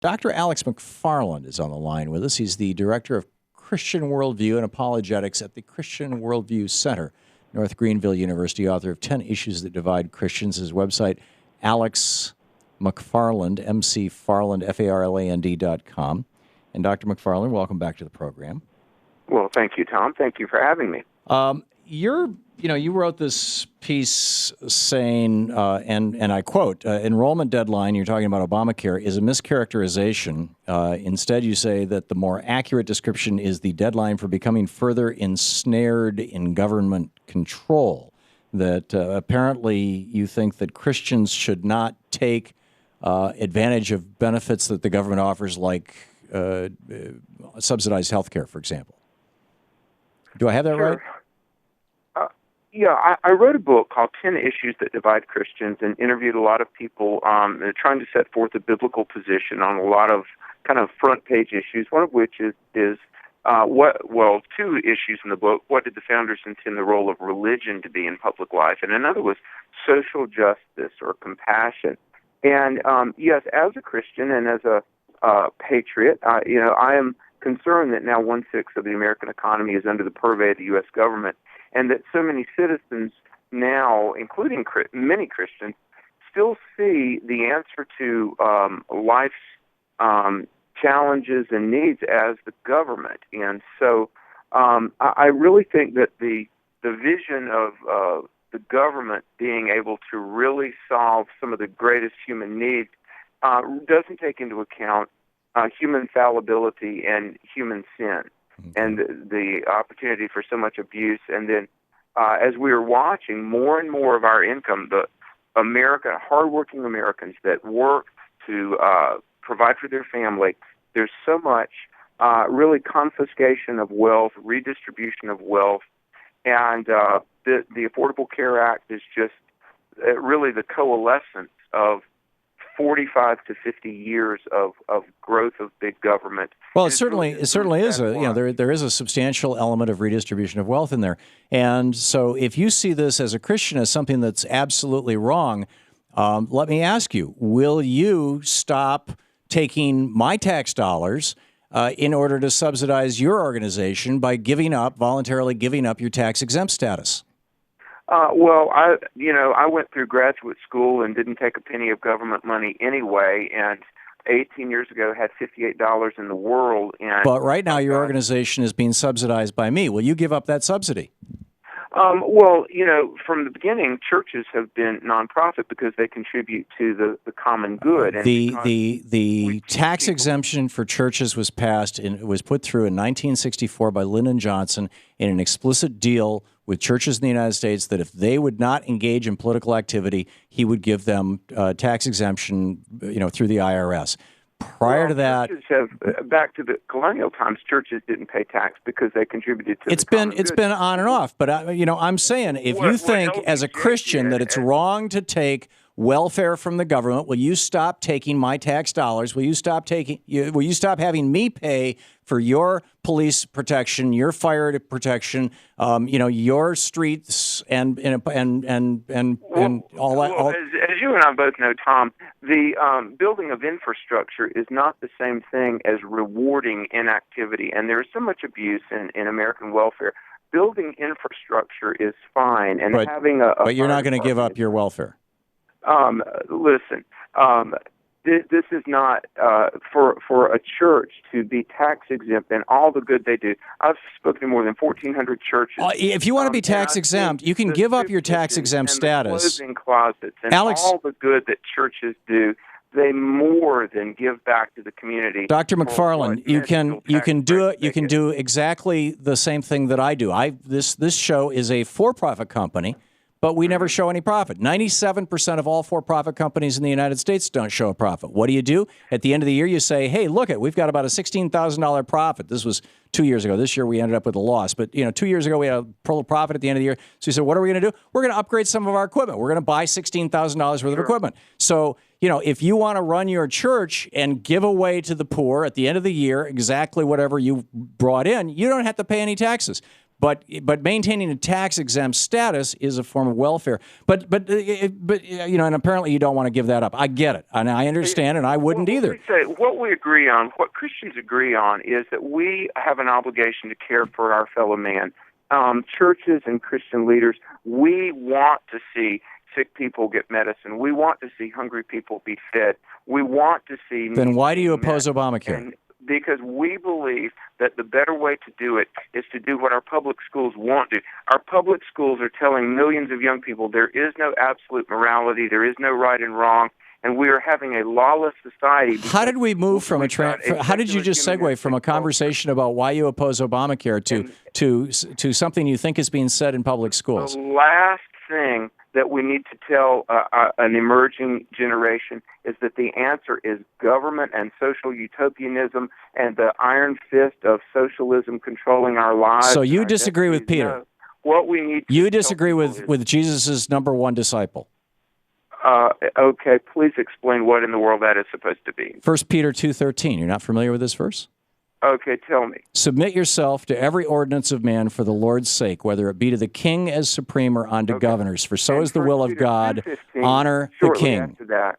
Dr. Alex McFarland is on the line with us. He's the director of Christian Worldview and Apologetics at the Christian Worldview Center, North Greenville University, author of 10 Issues That Divide Christians. His website, Alex McFarland, McFarland, FARLAND.com. And Dr. McFarland, welcome back to the program. Well, thank you, Tom. Thank you for having me. You wrote this piece saying, and I quote, enrollment deadline, you're talking about Obamacare, is a mischaracterization. Instead, you say that the more accurate description is the deadline for becoming further ensnared in government control. That apparently you think that Christians should not take advantage of benefits that the government offers, like subsidized health care, for example. Do I have that right? Yeah, I wrote a book called 10 Issues That Divide Christians and interviewed a lot of people trying to set forth a biblical position on a lot of kind of front-page issues, one of which is two issues in the book. What did the founders intend the role of religion to be in public life? And another was social justice or compassion. And yes, as a Christian and as a patriot, I am concerned that now 1/6 of the American economy is under the purvey of the U.S. government, and that so many citizens now, including many Christians, still see the answer to life's challenges and needs as the government. And so I really think that the vision of the government being able to really solve some of the greatest human needs doesn't take into account human fallibility and human sin, and the opportunity for so much abuse. And then as we are watching more and more of our income, the hardworking Americans that work to provide for their family, there's so much really confiscation of wealth, redistribution of wealth, and the Affordable Care Act is just really the coalescence of 45 to 50 years of growth of big government. Well, it certainly is there is a substantial element of redistribution of wealth in there. And so if you see this as a Christian as something that's absolutely wrong, let me ask you, will you stop taking my tax dollars in order to subsidize your organization by voluntarily giving up your tax-exempt status? I went through graduate school and didn't take a penny of government money anyway, and 18 years ago had $58 in the world. But right now your organization is being subsidized by me. Will you give up that subsidy? From the beginning, churches have been nonprofit because they contribute to the common good. And the tax exemption for churches was put through in 1964 by Lyndon Johnson in an explicit deal with churches in the United States that if they would not engage in political activity, he would give them tax exemption, through the IRS. Prior to that, back to the colonial times, churches didn't pay tax because they contributed to. It's been on and off, but I'm saying if you think as a Christian that it's wrong to take welfare from the government, will you stop taking my tax dollars? Will you stop having me pay for your police protection, your fire protection, your streets, and all that? As you and I both know, Tom, the building of infrastructure is not the same thing as rewarding inactivity, and there is so much abuse in American welfare. Building infrastructure is fine, and having but you're not going to give up your welfare. Listen, this is not for a church to be tax exempt and all the good they do. I've spoken to more than 1,400 churches. If you want to be tax exempt, you can give up your tax exempt status. Clothing closets and Alex, all the good that churches do, they more than give back to the community. Dr. McFarland, you can do exactly the same thing that I do. This show is a for-profit company, but we never show any profit. 97% of all for-profit companies in the United States don't show a profit. What do? At the end of the year, you say, hey, look, we've got about a $16,000 profit. This was 2 years ago. This year, we ended up with a loss. But 2 years ago, we had a profit at the end of the year. So you said, what are we going to do? We're going to upgrade some of our equipment. We're going to buy $16,000 worth of equipment. So, if you want to run your church and give away to the poor at the end of the year exactly whatever you brought in, you don't have to pay any taxes. But maintaining a tax-exempt status is a form of welfare. But and apparently you don't want to give that up. I get it, and I understand, and I wouldn't either. What we agree on, what Christians agree on, is that we have an obligation to care for our fellow man. Churches and Christian leaders, we want to see sick people get medicine. We want to see hungry people be fed. We want to see... Then why do you oppose Obamacare? Because we believe that the better way to do it is to do what our public schools won't do. Our public schools are telling millions of young people there is no absolute morality, there is no right and wrong, and we are having a lawless society. How did we move from how did you just segue from a conversation about why you oppose Obamacare to something you think is being said in public schools? The last thing that we need to tell an emerging generation is that the answer is government and social utopianism and the iron fist of socialism controlling our lives. So you disagree with Peter? No. What we need to you disagree with Jesus' number one disciple? Okay, please explain what in the world that is supposed to be. 1 Peter 2:13. You're not familiar with this verse? Okay, tell me. Submit yourself to every ordinance of man for the Lord's sake, whether it be to the king as supreme or unto governors. For so is the will of God. Honor the king. After that,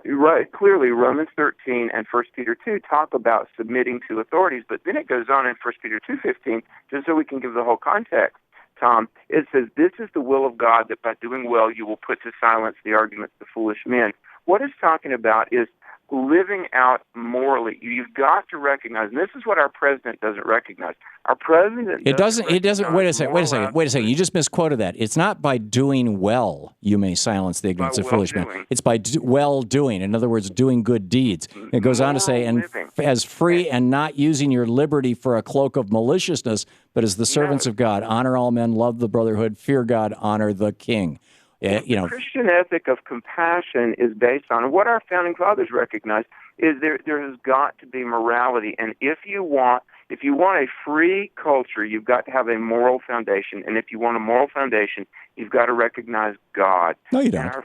right, clearly, Romans 13 and 1 Peter 2 talk about submitting to authorities, but then it goes on in 1 Peter 2:15, just so we can give the whole context, Tom. It says, this is the will of God, that by doing well you will put to silence the arguments of foolish men. What it's talking about is living out morally. You've got to recognize, and this is what our president doesn't recognize. Our president doesn't. Wait a second. You just misquoted that. It's not by doing well you may silence the ignorance of foolish men. It's by well doing. In other words, doing good deeds. It goes on to say, and as free and not using your liberty for a cloak of maliciousness, but as the servants of God. Honor all men, love the brotherhood, fear God, honor the king. The Christian ethic of compassion is based on what our founding fathers recognized is there has got to be morality, and if you want a free culture, you've got to have a moral foundation, and if you want a moral foundation, you've got to recognize God. No, you don't.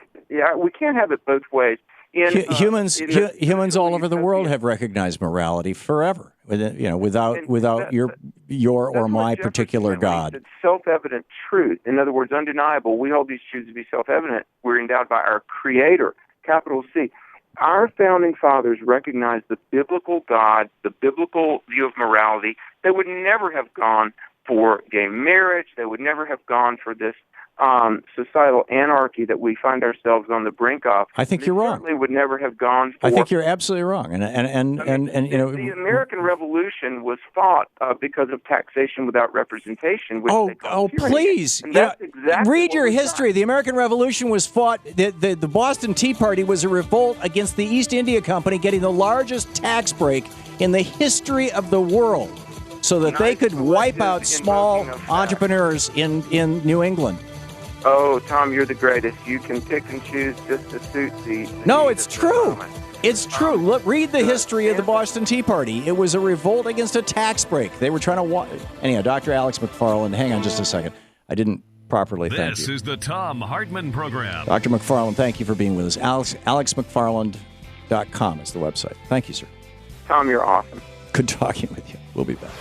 We can't have it both ways. Humans all over the world have recognized morality forever, without your or my particular God. It's self-evident truth. In other words, undeniable. We hold these truths to be self-evident. We're endowed by our Creator, capital C. Our founding fathers recognized the biblical God, the biblical view of morality. They would never have gone for gay marriage. They would never have gone for this societal anarchy that we find ourselves on the brink of. I think you're wrong. Certainly would never have gone for. I think you're absolutely wrong. And the American Revolution was fought because of taxation without representation. Please! Read your history. The American Revolution was fought. The Boston Tea Party was a revolt against the East India Company getting the largest tax break in the history of the world, so that they could wipe out small entrepreneurs in New England. Oh, Tom, you're the greatest. You can pick and choose just to suit the... No, it's true. It's true. Look, read the history of the Boston Tea Party. It was a revolt against a tax break. They were trying to... Anyhow, Dr. Alex McFarland, hang on just a second. I didn't properly thank you. This is the Thom Hartmann Program. Dr. McFarland, thank you for being with us. AlexMcFarland.com is the website. Thank you, sir. Tom, you're awesome. Good talking with you. We'll be back.